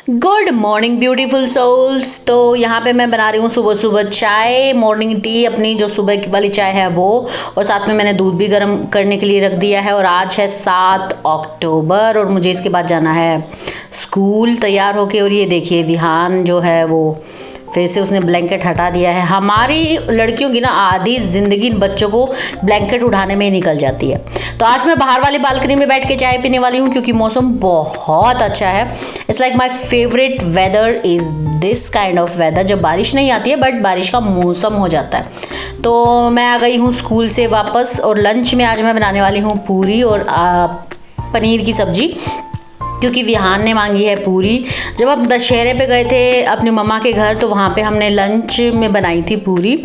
Good morning beautiful souls. तो यहाँ पे मैं बना रही हूँ सुबह सुबह चाय, मॉर्निंग टी, अपनी जो सुबह वाली चाय है वो, और साथ में मैंने दूध भी गर्म करने के लिए रख दिया है। और आज है 7 अक्टूबर और मुझे इसके बाद जाना है स्कूल तैयार होके। और ये देखिए विहान जो है वो फिर से उसने ब्लैंकेट हटा दिया है। हमारी लड़कियों की ना आधी ज़िंदगी बच्चों को ब्लैंकेट उठाने में ही निकल जाती है। तो आज मैं बाहर वाली बालकनी में बैठ के चाय पीने वाली हूँ क्योंकि मौसम बहुत अच्छा है। It's like my favourite weather is this kind of weather, जब बारिश नहीं आती है बट बारिश का मौसम हो जाता है। तो मैं आ गई हूँ स्कूल से वापस और लंच में आज मैं बनाने वाली हूँ पूरी और पनीर की सब्जी, क्योंकि विहान ने मांगी है पूरी। जब हम दशहरे पे गए थे अपनी मम्मा के घर तो वहाँ पे हमने लंच में बनाई थी पूरी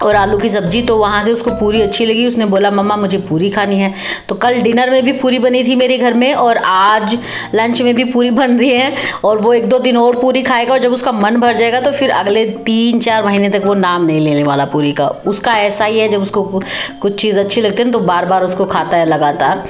और आलू की सब्जी, तो वहाँ से उसको पूरी अच्छी लगी। उसने बोला मम्मा मुझे पूरी खानी है। तो कल डिनर में भी पूरी बनी थी मेरे घर में और आज लंच में भी पूरी बन रही है। और वो 1-2 दिन और पूरी खाएगा और जब उसका मन भर जाएगा तो फिर अगले 3-4 महीने तक वो नाम नहीं लेने वाला पूरी का। उसका ऐसा ही है, जब उसको कुछ चीज़ अच्छी लगती है ना तो बार बार उसको खाता है लगातार।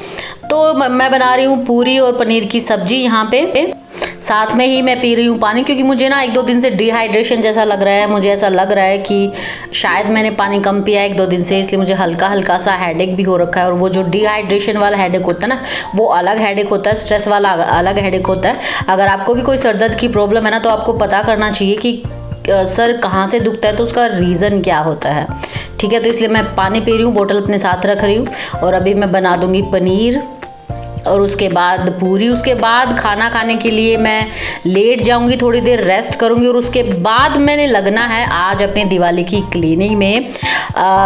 तो मैं बना रही हूँ पूरी और पनीर की सब्जी यहाँ पे। साथ में ही मैं पी रही हूँ पानी, क्योंकि मुझे ना 1-2 दिन से डिहाइड्रेशन जैसा लग रहा है। मुझे ऐसा लग रहा है कि शायद मैंने पानी कम पिया है 1-2 दिन से, इसलिए मुझे हल्का हल्का सा हेडेक भी हो रखा है। और वो जो डिहाइड्रेशन वाला हेडेक होता है ना वो अलग हेडेक होता है, स्ट्रेस वाला अलग हेडेक होता है। अगर आपको भी कोई सर दर्द की प्रॉब्लम है ना तो आपको पता करना चाहिए कि सर कहाँ से दुखता है तो उसका रीज़न क्या होता है। ठीक है, तो इसलिए मैं पानी पी रही हूँ, बोतल अपने साथ रख रही हूँ। और अभी मैं बना दूँगी पनीर और उसके बाद पूरी। उसके बाद खाना खाने के लिए मैं लेट जाऊंगी, थोड़ी देर रेस्ट करूंगी और उसके बाद मैंने लगना है आज अपनी दिवाली की क्लीनिंग में।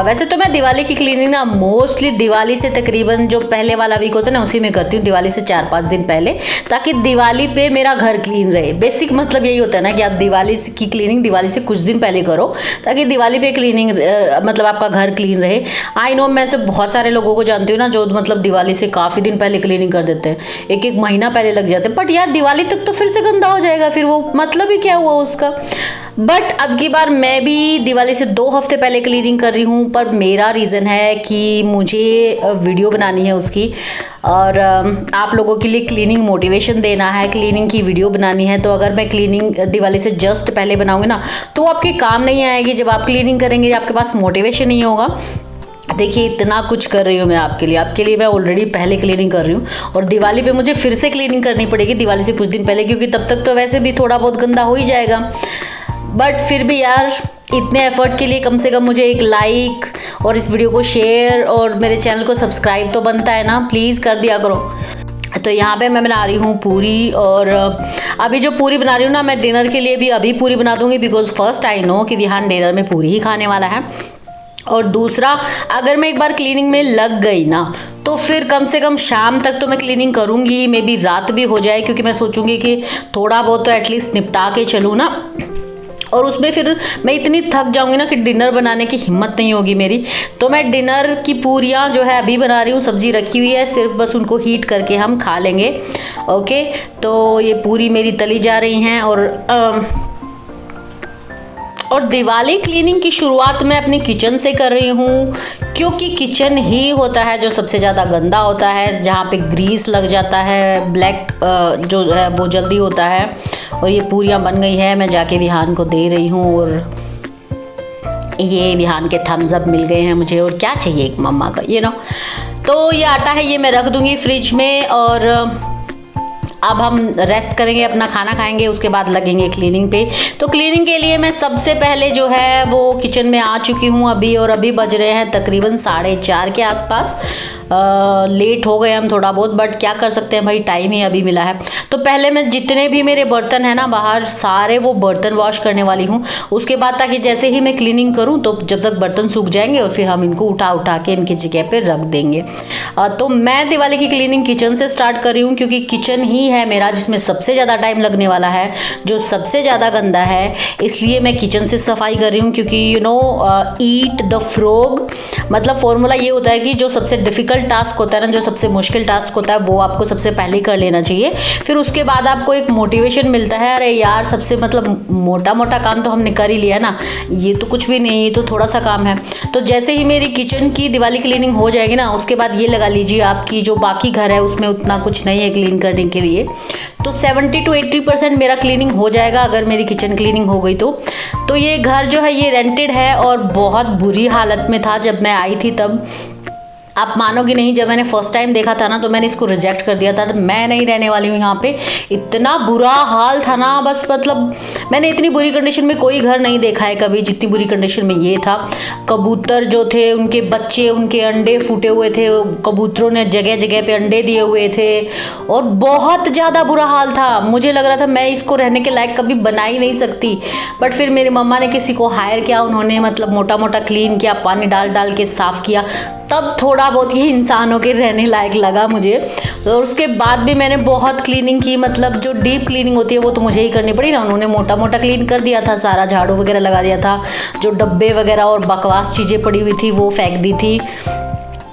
वैसे तो मैं दिवाली की क्लीनिंग ना मोस्टली दिवाली से तकरीबन जो पहले वाला वीक होता है ना उसी में करती हूँ, दिवाली से 4-5 दिन पहले, ताकि दिवाली पे मेरा घर क्लीन रहे। बेसिक मतलब यही होता है ना कि आप दिवाली की क्लीनिंग दिवाली से कुछ दिन पहले करो ताकि दिवाली पे क्लीनिंग मतलब आपका घर क्लीन रहे। आई नो मैं से बहुत सारे लोगों को जानती हूँ ना जो मतलब दिवाली से काफ़ी दिन पहले क्लीनिंग कर देते हैं, 1-1 महीना पहले लग जाते हैं। बट यार दिवाली तक तो फिर से गंदा हो जाएगा, फिर वो मतलब ही क्या हुआ उसका। बट अब की बार मैं भी दिवाली से 2 हफ्ते पहले क्लीनिंग कर रही हूँ, पर मेरा रीज़न है कि मुझे वीडियो बनानी है उसकी और आप लोगों के लिए क्लीनिंग मोटिवेशन देना है, क्लीनिंग की वीडियो बनानी है। तो अगर मैं क्लीनिंग दिवाली से जस्ट पहले बनाऊंगी ना तो आपके काम नहीं आएगी। जब आप क्लीनिंग करेंगे आपके पास मोटिवेशन नहीं होगा। देखिए इतना कुछ कर रही हूँ मैं आपके लिए मैं ऑलरेडी पहले क्लीनिंग कर रही हूँ और दिवाली पे मुझे फिर से क्लीनिंग करनी पड़ेगी दिवाली से कुछ दिन पहले, क्योंकि तब तक तो वैसे भी थोड़ा बहुत गंदा हो ही जाएगा। बट फिर भी यार इतने एफर्ट के लिए कम से कम मुझे एक लाइक और इस वीडियो को शेयर और मेरे चैनल को सब्सक्राइब तो बनता है ना, प्लीज़ कर दिया करो। तो यहाँ पे मैं बना रही हूँ पूरी और अभी जो पूरी बना रही हूँ ना मैं डिनर के लिए भी अभी पूरी बना दूँगी, बिकॉज फर्स्ट आई नो कि विहान डिनर में पूरी ही खाने वाला है। और दूसरा, अगर मैं एक बार क्लीनिंग में लग गई ना तो फिर कम से कम शाम तक तो मैं क्लीनिंग करूँगी, मे बी रात भी हो जाए, क्योंकि मैं सोचूंगी कि थोड़ा बहुत तो एटलीस्ट निपटा के चलूँ ना। और उसमें फिर मैं इतनी थक जाऊंगी ना कि डिनर बनाने की हिम्मत नहीं होगी मेरी। तो मैं डिनर की पूरियाँ जो है अभी बना रही हूँ, सब्जी रखी हुई है, सिर्फ बस उनको हीट करके हम खा लेंगे। ओके, तो ये पूरी मेरी तली जा रही हैं और दिवाली क्लीनिंग की शुरुआत मैं अपनी किचन से कर रही हूँ, क्योंकि किचन ही होता है जो सबसे ज़्यादा गंदा होता है, जहाँ पे ग्रीस लग जाता है, ब्लैक जो है वो जल्दी होता है। और ये पूरियाँ बन गई है, मैं जाके विहान को दे रही हूँ और ये विहान के थम्स अप मिल गए हैं मुझे, और क्या चाहिए एक मम्मा का नो। तो ये आटा है, ये मैं रख दूँगी फ्रिज में और अब हम रेस्ट करेंगे, अपना खाना खाएंगे, उसके बाद लगेंगे क्लीनिंग पे। तो क्लीनिंग के लिए मैं सबसे पहले जो है वो किचन में आ चुकी हूँ अभी, और अभी बज रहे हैं तकरीबन 4:30 के आसपास। लेट हो गए हम थोड़ा बहुत, बट क्या कर सकते हैं भाई, टाइम ही अभी मिला है। तो पहले मैं जितने भी मेरे बर्तन हैं ना बाहर सारे वो बर्तन वॉश करने वाली हूँ, उसके बाद ताकि जैसे ही मैं क्लीनिंग करूँ तो जब तक बर्तन सूख जाएंगे और फिर हम इनको उठा के इनकी जगह पे रख देंगे। तो मैं दिवाली की क्लीनिंग किचन से स्टार्ट कर रही हूँ, क्योंकि किचन ही है मेरा जिसमें सबसे ज़्यादा टाइम लगने वाला है, जो सबसे ज़्यादा गंदा है, इसलिए मैं किचन से सफाई कर रही हूँ। क्योंकि ईट द फ्रॉग मतलब फॉर्मूला ये होता है कि जो सबसे डिफिकल्ट टास्क होता है ना, जो सबसे मुश्किल टास्क होता है वो आपको सबसे पहले कर लेना चाहिए, फिर उसके बाद आपको एक मोटिवेशन मिलता है, अरे यार सबसे मतलब मोटा मोटा काम तो हमने कर ही लिया ना, ये तो कुछ भी नहीं, ये तो थोड़ा सा काम है। तो जैसे ही मेरी किचन की दिवाली क्लीनिंग हो जाएगी ना उसके बाद ये लगा लीजिए आपकी जो बाकी घर है उसमें उतना कुछ नहीं है क्लीन करने के लिए, लिए। तो 70 to 80% मेरा क्लीनिंग हो जाएगा अगर मेरी किचन क्लीनिंग हो गई तो ये घर जो है ये रेंटेड है और बहुत बुरी हालत में था जब मैं आई थी तब। आप मानोगे नहीं, जब मैंने फर्स्ट टाइम देखा था ना तो मैंने इसको रिजेक्ट कर दिया था, तो मैं नहीं रहने वाली हूँ यहाँ पे। इतना बुरा हाल था ना, बस मतलब मैंने इतनी बुरी कंडीशन में कोई घर नहीं देखा है कभी जितनी बुरी कंडीशन में ये था। कबूतर जो थे उनके बच्चे, उनके अंडे फूटे हुए थे, कबूतरों ने जगह जगह पे अंडे दिए हुए थे और बहुत ज़्यादा बुरा हाल था। मुझे लग रहा था मैं इसको रहने के लायक कभी बना ही नहीं सकती, बट फिर मेरी मम्मा ने किसी को हायर किया, उन्होंने मतलब मोटा मोटा क्लीन किया, पानी डाल डाल के साफ़ किया, तब थोड़ा बहुत ही इंसानों के रहने लायक लगा मुझे। और उसके बाद भी मैंने बहुत क्लीनिंग की, मतलब जो डीप क्लीनिंग होती है वो तो मुझे ही करनी पड़ी ना। उन्होंने मोटा मोटा क्लीन कर दिया था, सारा झाड़ू वगैरह लगा दिया था, जो डब्बे वगैरह और बकवास चीज़ें पड़ी हुई थी वो फेंक दी थी।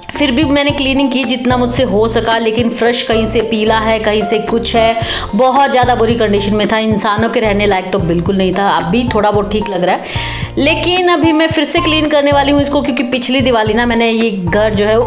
फिर भी मैंने क्लीनिंग की जितना मुझसे हो सका, लेकिन फ्रेश कहीं से पीला है, कहीं से कुछ है, बहुत ज़्यादा बुरी कंडीशन में था, इंसानों के रहने लायक तो बिल्कुल नहीं था। अब भी थोड़ा बहुत ठीक लग रहा है, लेकिन अभी मैं फिर से क्लीन करने वाली हूँ इसको, क्योंकि पिछली दिवाली ना मैंने ये घर जो है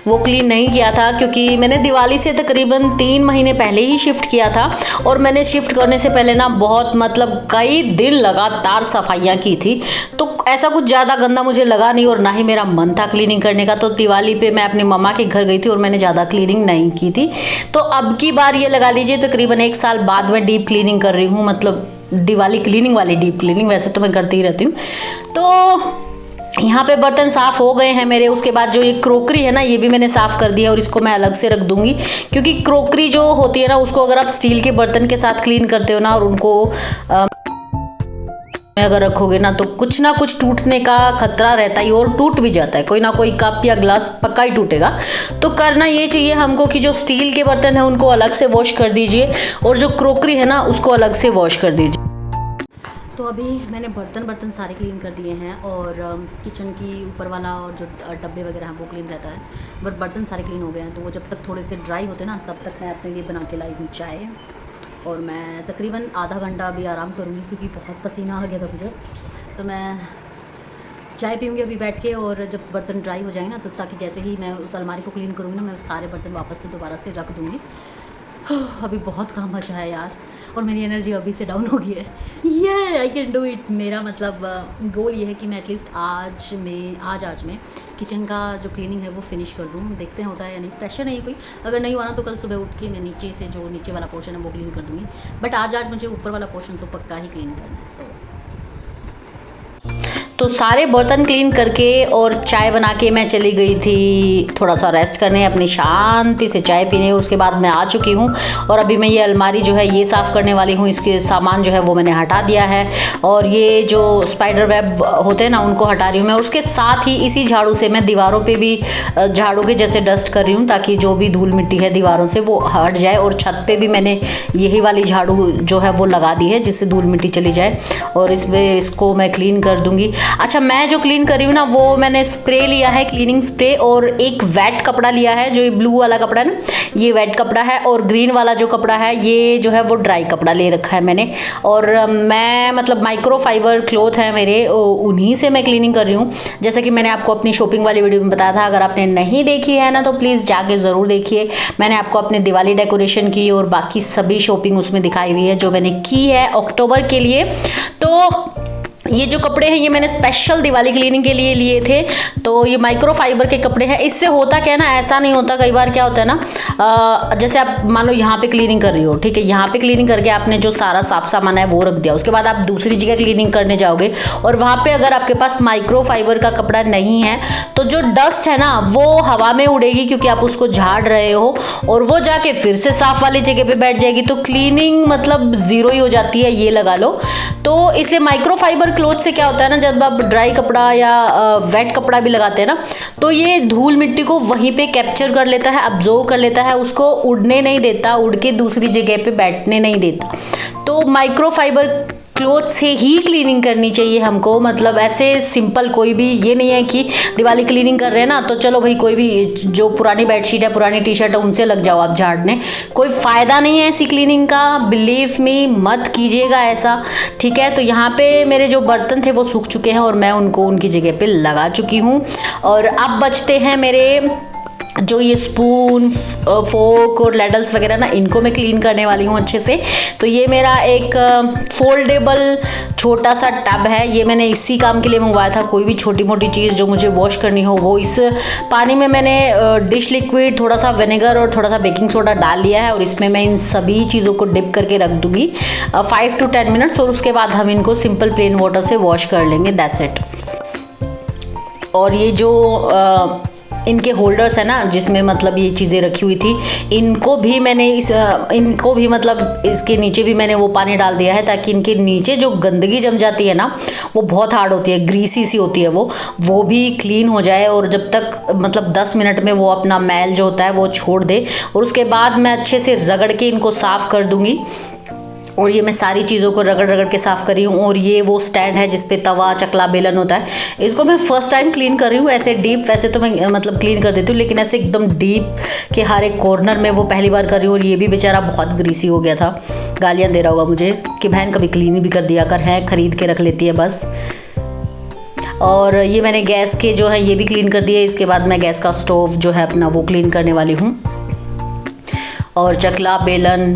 वो क्लीन नहीं किया था, क्योंकि मैंने दिवाली से तकरीबन 3 महीने पहले ही शिफ्ट किया था। और मैंने शिफ्ट करने से पहले ना बहुत मतलब कई दिन लगातार सफाइयाँ की थी, तो ऐसा कुछ ज़्यादा गंदा मुझे लगा नहीं और ना ही मेरा मन था क्लीनिंग करने का। तो दिवाली पे मैं अपनी मम्मा के घर गई थी और मैंने ज़्यादा क्लीनिंग नहीं की थी। तो अब की बार ये लगा लीजिए तकरीबन 1 साल बाद मैं डीप क्लीनिंग कर रही हूँ, मतलब दिवाली क्लीनिंग वाली डीप क्लीनिंग। वैसे तो मैं करती ही रहती हूँ। तो यहाँ पे बर्तन साफ़ हो गए हैं मेरे। उसके बाद जो ये क्रोकरी है ना, ये भी मैंने साफ़ कर दिया और इसको मैं अलग से रख दूँगी, क्योंकि क्रोकरी जो होती है ना उसको अगर आप स्टील के बर्तन के साथ क्लीन करते हो ना और उनको अगर रखोगे ना तो कुछ ना कुछ टूटने का खतरा रहता है और टूट भी जाता है। कोई ना कोई कप या ग्लास पक्का ही टूटेगा। तो करना ये चाहिए हमको कि जो स्टील के बर्तन है उनको अलग से वॉश कर दीजिए और जो क्रोकरी है ना उसको अलग से वॉश कर दीजिए। तो अभी मैंने बर्तन सारे क्लीन कर दिए हैं और किचन की ऊपर वाला और जो डब्बे वगैरह हैं वो क्लीन रहता है, बट बर्तन सारे क्लीन हो गए हैं। तो वो जब तक थोड़े से ड्राई होते हैं ना तब तक मैं अपने लिए बना के लाई हूँ चाय, और मैं तकरीबन आधा घंटा अभी आराम करूँगी क्योंकि बहुत पसीना आ गया था मुझे। तो मैं चाय पीऊँगी अभी बैठ के, और जब बर्तन ड्राई हो जाएंगे ना तो ताकि जैसे ही मैं उस अलमारी को क्लीन करूँगी ना मैं सारे बर्तन वापस से दोबारा से रख दूँगी। अभी बहुत काम बचा है यार, और मेरी एनर्जी अभी से डाउन हो गई है। ये आई कैन डू इट। मेरा मतलब गोल ये है कि मैं एटलीस्ट आज में किचन का जो क्लीनिंग है वो फिनिश कर दूँ। देखते हैं होता है या नहीं, प्रेशर नहीं कोई, अगर नहीं हुआ ना तो कल सुबह उठ के मैं नीचे से जो नीचे वाला पोर्शन है वो क्लीन कर दूँगी, बट आज मुझे ऊपर वाला पोर्शन तो पक्का ही क्लीन करना है। तो सारे बर्तन क्लीन करके और चाय बना के मैं चली गई थी थोड़ा सा रेस्ट करने, अपनी शांति से चाय पीने। और उसके बाद मैं आ चुकी हूँ और अभी मैं ये अलमारी जो है ये साफ़ करने वाली हूँ। इसके सामान जो है वो मैंने हटा दिया है और ये जो स्पाइडर वेब होते हैं ना उनको हटा रही हूँ मैं। उसके साथ ही इसी झाड़ू से मैं दीवारों पे भी झाड़ू के जैसे डस्ट कर रही हूँ ताकि जो भी धूल मिट्टी है दीवारों से वो हट जाए। और छत पे भी मैंने यही वाली झाड़ू जो है वो लगा दी है जिससे धूल मिट्टी चली जाए, और इसको मैं क्लीन कर दूँगी। अच्छा, मैं जो क्लीन कर रही हूँ ना वो मैंने स्प्रे लिया है, क्लीनिंग स्प्रे, और एक वेट कपड़ा लिया है। जो ये ब्लू वाला कपड़ा है ना ये वेट कपड़ा है, और ग्रीन वाला जो कपड़ा है ये जो है वो ड्राई कपड़ा ले रखा है मैंने। और मैं मतलब माइक्रोफाइबर क्लॉथ है मेरे, उन्हीं से मैं क्लीनिंग कर रही हूँ। जैसे कि मैंने आपको अपनी शॉपिंग वाली वीडियो में बताया था, अगर आपने नहीं देखी है ना तो प्लीज़ जाके ज़रूर देखिए। मैंने आपको अपने दिवाली डेकोरेशन की और बाकी सभी शॉपिंग उसमें दिखाई हुई है जो मैंने की है अक्टूबर के लिए। तो ये जो कपड़े हैं ये मैंने स्पेशल दिवाली क्लीनिंग के लिए लिए थे। तो ये माइक्रो फाइबर के कपड़े हैं। इससे होता क्या है ना, ऐसा नहीं होता, कई बार क्या होता है ना, जैसे आप मान लो यहाँ पे क्लीनिंग कर रही हो, ठीक है, यहाँ पे क्लीनिंग करके आपने जो सारा साफ सामान है वो रख दिया, उसके बाद आप दूसरी जगह क्लीनिंग करने जाओगे और वहाँ पे अगर आपके पास माइक्रो फाइबर का कपड़ा नहीं है तो जो डस्ट है ना वो हवा में उड़ेगी क्योंकि आप उसको झाड़ रहे हो, और वो जाके फिर से साफ वाली जगह पे बैठ जाएगी, तो क्लीनिंग मतलब ज़ीरो ही हो जाती है, ये लगा लो। तो इसलिए माइक्रो फाइबर क्लॉथ से क्या होता है ना, जब आप ड्राई कपड़ा या वेट कपड़ा भी लगाते हैं ना तो ये धूल मिट्टी को वहीं पे कैप्चर कर लेता है, अब्जॉर्व कर लेता है, उसको उड़ने नहीं देता, उड़ के दूसरी जगह पे बैठने नहीं देता। तो माइक्रो फाइबर क्लॉथ से ही क्लीनिंग करनी चाहिए हमको। मतलब ऐसे सिंपल कोई भी ये नहीं है कि दिवाली क्लीनिंग कर रहे हैं ना तो चलो भाई कोई भी जो पुरानी बेडशीट है, पुरानी टी शर्ट है, उनसे लग जाओ आप झाड़ने, कोई फ़ायदा नहीं है ऐसी क्लीनिंग का। बिलीव मी, मत कीजिएगा ऐसा, ठीक है। तो यहाँ पे मेरे जो बर्तन थे वो सूख चुके हैं और मैं उनको उनकी जगह पे लगा चुकी हूँ। और अब बचते हैं मेरे जो ये स्पून, फोक और लैडल्स वगैरह ना, इनको मैं क्लीन करने वाली हूँ अच्छे से। तो ये मेरा एक फोल्डेबल छोटा सा टब है, ये मैंने इसी काम के लिए मंगवाया था। कोई भी छोटी मोटी चीज़ जो मुझे वॉश करनी हो वो इस पानी में मैंने डिश लिक्विड, थोड़ा सा विनेगर और थोड़ा सा बेकिंग सोडा डाल लिया है, और इसमें मैं इन सभी चीज़ों को डिप करके रख दूँगी 5 to 10 मिनट्स, और उसके बाद हम इनको सिंपल प्लेन वाटर से वॉश कर लेंगे, दैट्स इट। और ये जो इनके होल्डर्स है ना, जिसमें मतलब ये चीज़ें रखी हुई थी, इनको भी मैंने इनको भी मतलब इसके नीचे भी मैंने वो पानी डाल दिया है, ताकि इनके नीचे जो गंदगी जम जाती है ना, वो बहुत हार्ड होती है, ग्रीसी सी होती है, वो भी क्लीन हो जाए। और जब तक मतलब 10 मिनट में वो अपना मैल जो होता है वो छोड़ दे, और उसके बाद मैं अच्छे से रगड़ के इनको साफ़ कर दूँगी। और ये मैं सारी चीज़ों को रगड़ रगड़ के साफ़ कर रही हूँ। और ये वो स्टैंड है जिस पे तवा, चकला, बेलन होता है, इसको मैं फर्स्ट टाइम क्लीन कर रही हूँ ऐसे डीप। वैसे तो मैं मतलब क्लीन कर देती हूँ, लेकिन ऐसे एकदम डीप के हर एक कॉर्नर में वो पहली बार कर रही हूँ। और ये भी बेचारा बहुत ग्रीसी हो गया था, गालियाँ दे रहा होगा मुझे कि बहन कभी क्लीन भी कर दिया कर, है ख़रीद के रख लेती है बस। और ये मैंने गैस के जो है ये भी क्लीन कर दिए। इसके बाद मैं गैस का स्टोव जो है अपना वो क्लीन करने वाली हूँ, और चकला, बेलन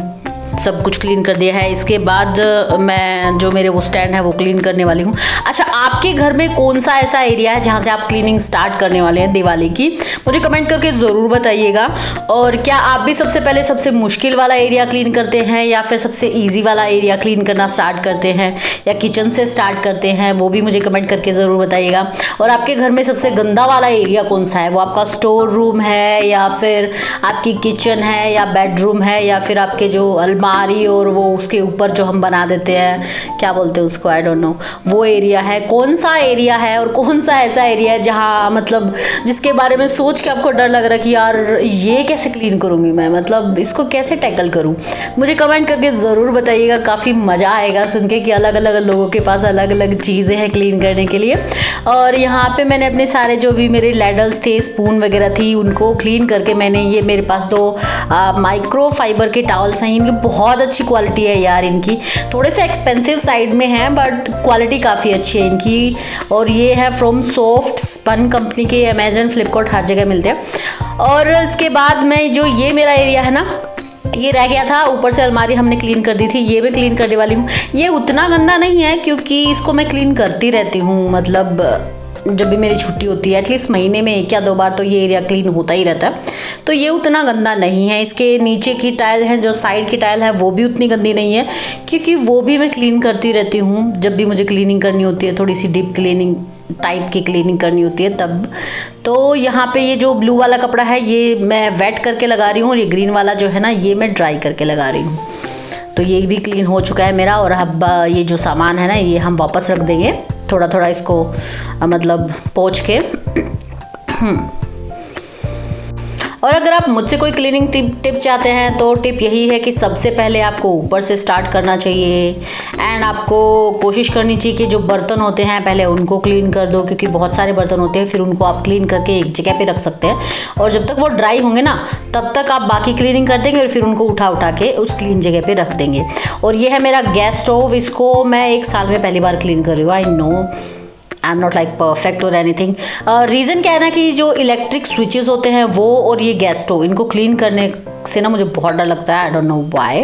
सब कुछ क्लीन कर दिया है। इसके बाद मैं जो मेरे वो स्टैंड है वो क्लीन करने वाली हूँ। अच्छा, आपके घर में कौन सा ऐसा एरिया है जहाँ से आप क्लीनिंग स्टार्ट करने वाले हैं दिवाली की, मुझे कमेंट करके ज़रूर बताइएगा। और क्या आप भी सबसे पहले सबसे मुश्किल वाला एरिया क्लीन करते हैं, या फिर सबसे ईजी वाला एरिया क्लीन करना स्टार्ट करते हैं, या किचन से स्टार्ट करते हैं, वो भी मुझे कमेंट करके ज़रूर बताइएगा। और आपके घर में सबसे गंदा वाला एरिया कौन सा है, वो आपका स्टोर रूम है, या फिर आपकी किचन है, या बेडरूम है, या फिर आपके जो अलमारी और वो उसके ऊपर जो हम बना देते हैं, क्या बोलते हैं उसको, आई डोंट नो, वो एरिया है। कौन सा एरिया है, और कौन सा ऐसा एरिया है जहाँ मतलब जिसके बारे में सोच के आपको डर लग रहा है कि यार ये कैसे क्लीन करूँगी मैं, मतलब इसको कैसे टैकल करूँ, मुझे कमेंट करके ज़रूर बताइएगा। काफ़ी मज़ा आएगा सुन के कि अलग अलग लोगों के पास अलग अलग चीज़ें हैं क्लीन करने के लिए। और यहाँ पे मैंने अपने सारे जो भी मेरे लैडल्स थे, स्पून वगैरह थी, उनको क्लीन करके मैंने, ये मेरे पास 2 माइक्रो फाइबर के टॉवल्स हैं। इनकी बहुत अच्छी क्वालिटी है यार, इनकी थोड़े से एक्सपेंसिव साइड में है बट क्वालिटी काफ़ी अच्छी है इनकी। और ये है फ्रॉम सॉफ्ट स्पन कंपनी के, अमेजन, फ्लिपकार्ट हर जगह मिलते हैं। और इसके बाद में जो ये मेरा एरिया है ना, ये रह गया था, ऊपर से अलमारी हमने क्लीन कर दी थी, ये मैं क्लीन करने वाली हूँ। ये उतना गंदा नहीं है क्योंकि इसको मैं क्लीन करती रहती हूँ, मतलब जब भी मेरी छुट्टी होती है एटलीस्ट महीने में 1 या 2 बार तो ये एरिया क्लीन होता ही रहता है, तो ये उतना गंदा नहीं है। इसके नीचे की टाइल है, जो साइड की टाइल है, वो भी उतनी गंदी नहीं है क्योंकि वो भी मैं क्लीन करती रहती हूँ जब भी मुझे क्लीनिंग करनी होती है, थोड़ी सी डीप क्लीनिंग टाइप की क्लीनिंग करनी होती है तब। तो यहाँ पे ये जो ब्लू वाला कपड़ा है ये मैं वेट करके लगा रही हूँ, और ये ग्रीन वाला जो है ना ये मैं ड्राई करके लगा रही हूँ। तो ये भी क्लीन हो चुका है मेरा। और अब ये जो सामान है ना ये हम वापस रख देंगे, थोड़ा थोड़ा इसको मतलब पोंछ के। और अगर आप मुझसे कोई क्लीनिंग टिप चाहते हैं तो टिप यही है कि सबसे पहले आपको ऊपर से स्टार्ट करना चाहिए, एंड आपको कोशिश करनी चाहिए कि जो बर्तन होते हैं पहले उनको क्लीन कर दो, क्योंकि बहुत सारे बर्तन होते हैं, फिर उनको आप क्लीन करके एक जगह पे रख सकते हैं, और जब तक वो ड्राई होंगे ना तब तक आप बाकी क्लीनिंग कर देंगे, और फिर उनको उठा के उस क्लीन जगह पे रख देंगे। और ये है मेरा गैस स्टोव, इसको मैं 1 साल में पहली बार क्लीन कर रही हूँ। I know I am not like perfect और एनीथिंग। रीज़न क्या है ना कि जो इलेक्ट्रिक स्विचेस होते हैं वो और ये गैस स्टोव, इनको क्लीन करने से ना मुझे बहुत डर लगता है, आई डोंट नो व्हाई।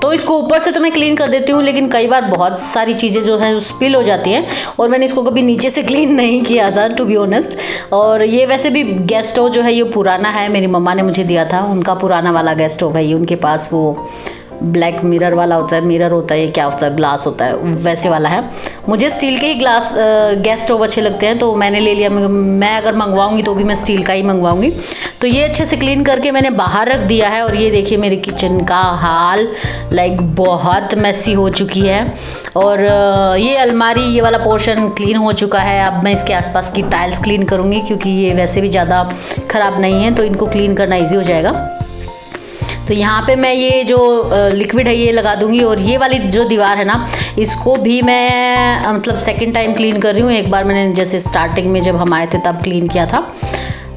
तो इसको ऊपर से तो मैं क्लीन कर देती हूँ, लेकिन कई बार बहुत सारी चीज़ें जो हैं स्पिल हो जाती हैं, और मैंने इसको कभी नीचे से क्लीन नहीं किया था टू बी ऑनेस्ट। और ये वैसे भी गैस स्टोव जो है ये पुराना है, मेरी मम्मा ने मुझे दिया था, उनका पुराना वाला गैस स्टोव है ये। उनके पास वो ब्लैक मिरर वाला होता है, मिरर होता है, ये क्या होता है, ग्लास होता है, वैसे वाला है। मुझे स्टील के ही ग्लास गैस स्टोव अच्छे लगते हैं, तो मैंने ले लिया। मैं अगर मंगवाऊंगी तो भी मैं स्टील का ही मंगवाऊंगी। तो ये अच्छे से क्लीन करके मैंने बाहर रख दिया है। और ये देखिए मेरे किचन का हाल लाइक बहुत मैसी हो चुकी है। और ये अलमारी, ये वाला पोर्शन क्लीन हो चुका है। अब मैं इसके आसपास की टाइल्स क्लीन करूँगी, क्योंकि ये वैसे भी ज़्यादा ख़राब नहीं है, तो इनको क्लीन करना ईजी हो जाएगा। तो यहाँ पे मैं ये जो लिक्विड है ये लगा दूंगी। और ये वाली जो दीवार है ना इसको भी मैं मतलब 2nd टाइम क्लीन कर रही हूँ। एक बार मैंने जैसे स्टार्टिंग में जब हम आए थे तब क्लीन किया था।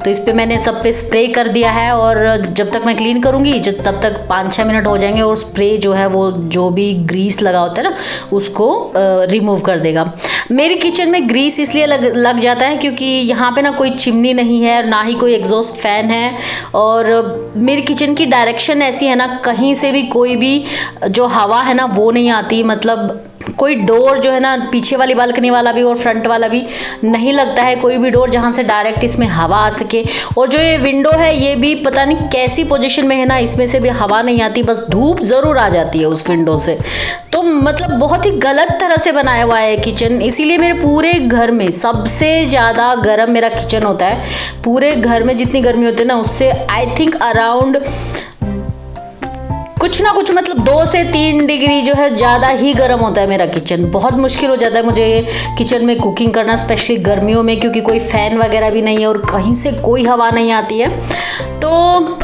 तो इस पे मैंने सब पे स्प्रे कर दिया है और जब तक मैं क्लीन करूँगी तब तक 5-6 मिनट हो जाएंगे और स्प्रे जो है वो जो भी ग्रीस लगा होता है ना उसको रिमूव कर देगा। मेरी किचन में ग्रीस इसलिए लग जाता है क्योंकि यहाँ पे ना कोई चिमनी नहीं है, ना ही कोई एग्जॉस्ट फैन है, और मेरी किचन की डायरेक्शन ऐसी है ना, कहीं से भी कोई भी जो हवा है ना वो नहीं आती। मतलब कोई डोर जो है ना, पीछे वाली बालकनी वाला भी और फ्रंट वाला भी नहीं लगता है कोई भी डोर जहाँ से डायरेक्ट इसमें हवा आ सके। और जो ये विंडो है ये भी पता नहीं कैसी पोजीशन में है ना, इसमें से भी हवा नहीं आती, बस धूप ज़रूर आ जाती है उस विंडो से। तो मतलब बहुत ही गलत तरह से बनाया हुआ है किचन, इसीलिए मेरे पूरे घर में सबसे ज़्यादा गर्म मेरा किचन होता है। पूरे घर में जितनी गर्मी होती है ना उससे आई थिंक अराउंड कुछ ना कुछ मतलब 2 से 3 डिग्री जो है ज़्यादा ही गर्म होता है मेरा किचन। बहुत मुश्किल हो जाता है मुझे किचन में कुकिंग करना, स्पेशली गर्मियों में, क्योंकि कोई फ़ैन वगैरह भी नहीं है और कहीं से कोई हवा नहीं आती है। तो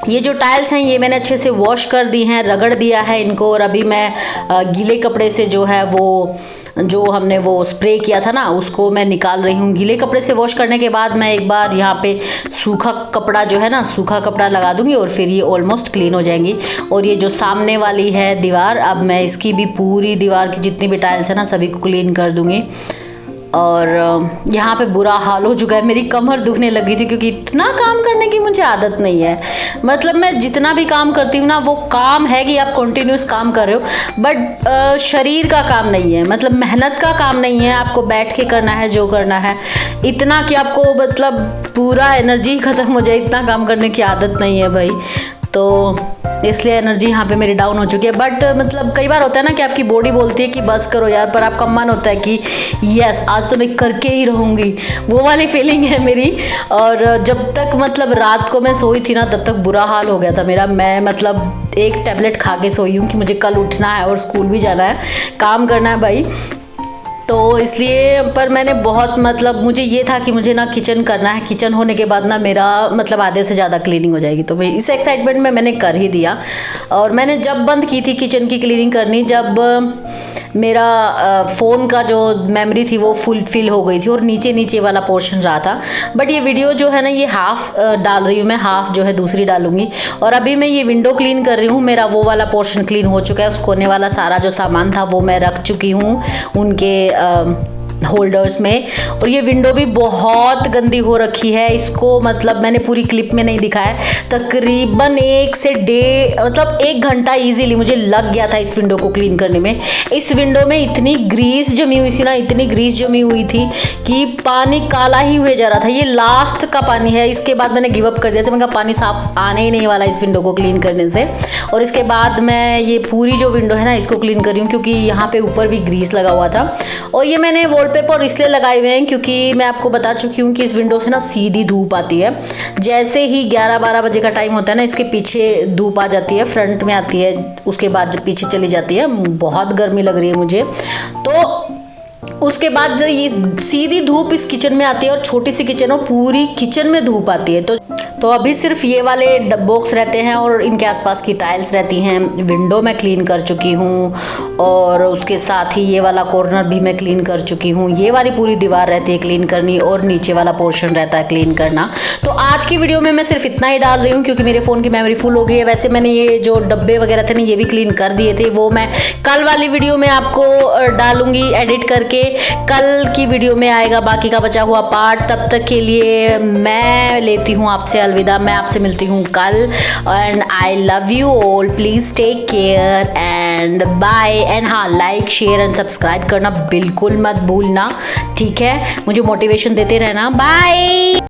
ये जो टाइल्स हैं ये मैंने अच्छे से वॉश कर दी हैं, रगड़ दिया है इनको, और अभी मैं गीले कपड़े से जो है वो जो हमने वो स्प्रे किया था ना उसको मैं निकाल रही हूँ। गीले कपड़े से वॉश करने के बाद मैं एक बार यहाँ पे सूखा कपड़ा जो है ना, सूखा कपड़ा लगा दूंगी और फिर ये ऑलमोस्ट क्लीन हो जाएंगी। और ये जो सामने वाली है दीवार, अब मैं इसकी भी पूरी दीवार की जितनी भी टाइल्स है ना सभी को क्लीन कर दूंगी। और यहाँ पे बुरा हाल हो चुका है, मेरी कमर दुखने लगी थी क्योंकि इतना काम करने की मुझे आदत नहीं है। मतलब मैं जितना भी काम करती हूँ ना वो काम है कि आप कंटिन्यूस काम कर रहे हो, बट शरीर का काम नहीं है, मतलब मेहनत का काम नहीं है। आपको बैठ के करना है जो करना है, इतना कि आपको मतलब पूरा एनर्जी ख़त्म हो जाए, इतना काम करने की आदत नहीं है भाई। तो इसलिए एनर्जी यहाँ पे मेरी डाउन हो चुकी है। बट मतलब कई बार होता है ना कि आपकी बॉडी बोलती है कि बस करो यार, पर आपका मन होता है कि यस आज तो मैं करके ही रहूँगी, वो वाली फीलिंग है मेरी। और जब तक मतलब रात को मैं सोई थी ना तब तक बुरा हाल हो गया था मेरा। मैं मतलब एक टैबलेट खा के सोई हूँ कि मुझे कल उठना है और स्कूल भी जाना है, काम करना है भाई। तो इसलिए पर मैंने बहुत मतलब मुझे ये था कि मुझे ना किचन करना है, किचन होने के बाद ना मेरा मतलब आधे से ज़्यादा क्लीनिंग हो जाएगी। तो मैं इस एक्साइटमेंट में मैंने कर ही दिया। और मैंने जब बंद की थी किचन की क्लीनिंग करनी, जब मेरा फ़ोन का जो मेमोरी थी वो फुल फिल हो गई थी और नीचे नीचे वाला पोर्शन रहा था। बट ये वीडियो जो है ना ये हाफ़ डाल रही हूँ मैं, हाफ़ जो है दूसरी डालूंगी। और अभी मैं ये विंडो क्लीन कर रही हूँ, मेरा वो वाला पोर्शन क्लीन हो चुका है, उस कोने वाला सारा जो सामान था वो मैं रख चुकी हूँ उनके होल्डर्स में। और ये विंडो भी बहुत गंदी हो रखी है, इसको मतलब मैंने पूरी क्लिप में नहीं दिखाया, तकरीबन 1 से 1 घंटा इजीली मुझे लग गया था इस विंडो को क्लीन करने में। इस विंडो में इतनी ग्रीस जमी हुई थी ना, इतनी ग्रीस जमी हुई थी कि पानी काला ही हुए जा रहा था। ये लास्ट का पानी है, इसके बाद मैंने गिव अप कर दिया था, मैंने कहा पानी साफ आने ही नहीं वाला इस विंडो को क्लीन करने से। और इसके बाद मैं ये पूरी जो विंडो है ना इसको क्लीन कर रही हूँ क्योंकि यहाँ पे ऊपर भी ग्रीस लगा हुआ था। और ये मैंने वॉलपेपर इसलिए लगाए हुए हैं क्योंकि मैं आपको बता चुकी हूँ कि इस विंडो से ना सीधी धूप आती है। जैसे ही 11-12 बजे का टाइम होता है ना इसके पीछे धूप आ जाती है, फ्रंट में आती है, उसके बाद जब पीछे चली जाती है। बहुत गर्मी लग रही है मुझे, तो उसके बाद ये सीधी धूप इस किचन में आती है और छोटी सी किचन और पूरी किचन में धूप आती है। तो अभी सिर्फ ये वाले बॉक्स रहते हैं और इनके आसपास की टाइल्स रहती हैं। विंडो मैं क्लीन कर चुकी हूँ और उसके साथ ही ये वाला कॉर्नर भी मैं क्लीन कर चुकी हूँ। ये वाली पूरी दीवार रहती है क्लीन करनी और नीचे वाला पोर्शन रहता है क्लीन करना। तो आज की वीडियो में मैं सिर्फ इतना ही डाल रही हूँ क्योंकि मेरे फ़ोन की मेमोरी फुल हो गई है। वैसे मैंने ये जो डब्बे वगैरह थे ना ये भी क्लीन कर दिए थे, वो मैं कल वाली वीडियो में आपको डालूंगी एडिट करके, कल की वीडियो में आएगा बाकी का बचा हुआ पार्ट। तब तक के लिए मैं लेती हूँ आपसे अलविदा, मैं आपसे मिलती हूँ कल। And I love you all, please take care and bye. And हाँ, लाइक शेयर एंड सब्सक्राइब करना बिल्कुल मत भूलना, ठीक है? मुझे मोटिवेशन देते रहना। बाय।